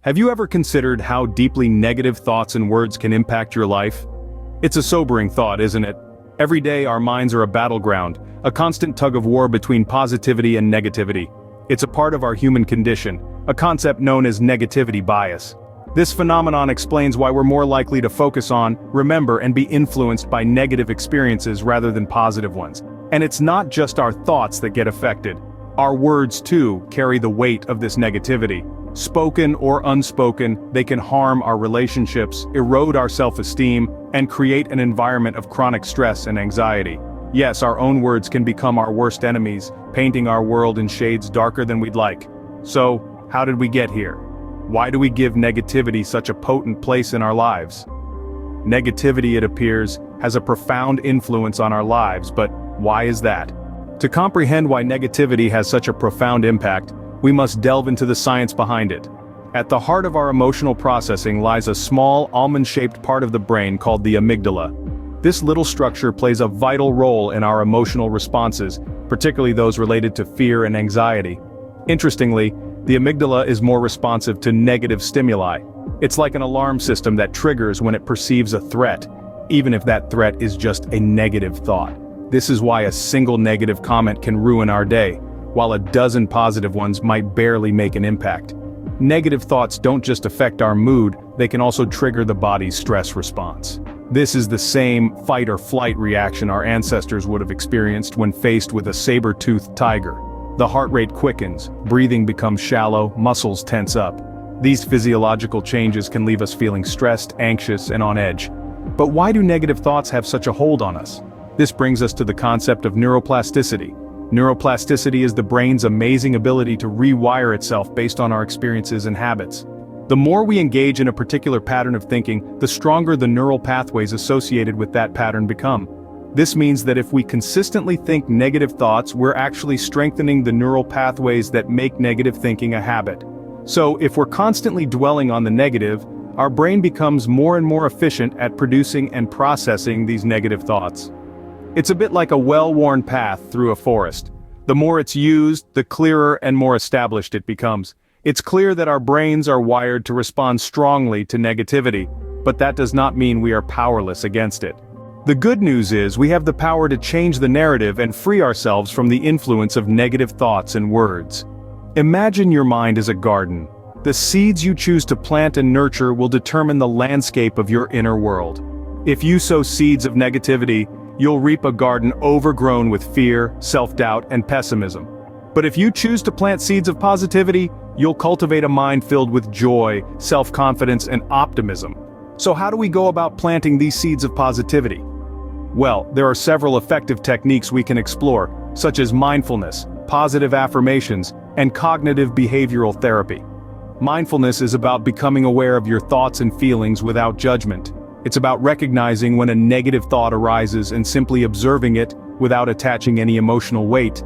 Have you ever considered how deeply negative thoughts and words can impact your life? It's a sobering thought, isn't it? Every day our minds are a battleground, a constant tug-of-war between positivity and negativity. It's a part of our human condition, a concept known as negativity bias. This phenomenon explains why we're more likely to focus on, remember, and be influenced by negative experiences rather than positive ones. And it's not just our thoughts that get affected. Our words, too, carry the weight of this negativity. Spoken or unspoken, they can harm our relationships, erode our self-esteem, and create an environment of chronic stress and anxiety. Yes, our own words can become our worst enemies, painting our world in shades darker than we'd like. So, how did we get here? Why do we give negativity such a potent place in our lives? Negativity, it appears, has a profound influence on our lives, but why is that? To comprehend why negativity has such a profound impact, we must delve into the science behind it. At the heart of our emotional processing lies a small, almond-shaped part of the brain called the amygdala. This little structure plays a vital role in our emotional responses, particularly those related to fear and anxiety. Interestingly, the amygdala is more responsive to negative stimuli. It's like an alarm system that triggers when it perceives a threat, even if that threat is just a negative thought. This is why a single negative comment can ruin our day, while a dozen positive ones might barely make an impact. Negative thoughts don't just affect our mood, they can also trigger the body's stress response. This is the same fight or flight reaction our ancestors would have experienced when faced with a saber-toothed tiger. The heart rate quickens, breathing becomes shallow, muscles tense up. These physiological changes can leave us feeling stressed, anxious, and on edge. But why do negative thoughts have such a hold on us? This brings us to the concept of neuroplasticity. Neuroplasticity is the brain's amazing ability to rewire itself based on our experiences and habits. The more we engage in a particular pattern of thinking, the stronger the neural pathways associated with that pattern become. This means that if we consistently think negative thoughts, we're actually strengthening the neural pathways that make negative thinking a habit. So, if we're constantly dwelling on the negative, our brain becomes more and more efficient at producing and processing these negative thoughts. It's a bit like a well-worn path through a forest. The more it's used, the clearer and more established it becomes. It's clear that our brains are wired to respond strongly to negativity, but that does not mean we are powerless against it. The good news is we have the power to change the narrative and free ourselves from the influence of negative thoughts and words. Imagine your mind as a garden. The seeds you choose to plant and nurture will determine the landscape of your inner world. If you sow seeds of negativity, you'll reap a garden overgrown with fear, self-doubt, and pessimism. But if you choose to plant seeds of positivity, you'll cultivate a mind filled with joy, self-confidence, and optimism. So how do we go about planting these seeds of positivity? Well, there are several effective techniques we can explore, such as mindfulness, positive affirmations, and cognitive behavioral therapy. Mindfulness is about becoming aware of your thoughts and feelings without judgment. It's about recognizing when a negative thought arises and simply observing it without attaching any emotional weight.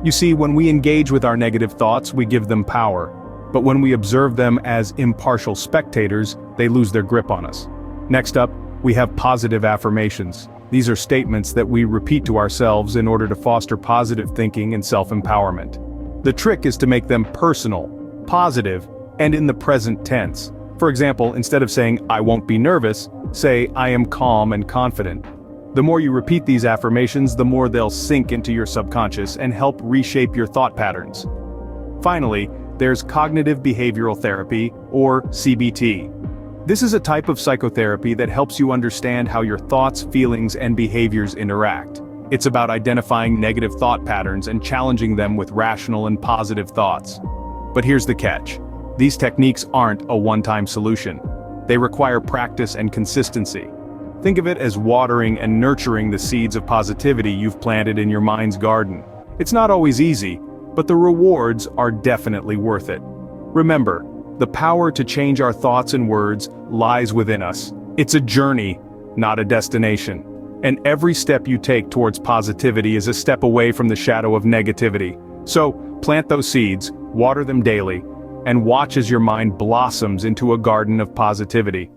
You see, when we engage with our negative thoughts, we give them power. But when we observe them as impartial spectators, they lose their grip on us. Next up, we have positive affirmations. These are statements that we repeat to ourselves in order to foster positive thinking and self-empowerment. The trick is to make them personal, positive, and in the present tense. For example, instead of saying, "I won't be nervous," say, "I am calm and confident." The more you repeat these affirmations, the more they'll sink into your subconscious and help reshape your thought patterns. Finally, there's cognitive behavioral therapy, or CBT. This is a type of psychotherapy that helps you understand how your thoughts, feelings, and behaviors interact. It's about identifying negative thought patterns and challenging them with rational and positive thoughts. But here's the catch. These techniques aren't a one-time solution. They require practice and consistency. Think of it as watering and nurturing the seeds of positivity you've planted in your mind's garden. It's not always easy, but the rewards are definitely worth it. Remember, the power to change our thoughts and words lies within us. It's a journey, not a destination. And every step you take towards positivity is a step away from the shadow of negativity. So, plant those seeds, water them daily, and watch as your mind blossoms into a garden of positivity.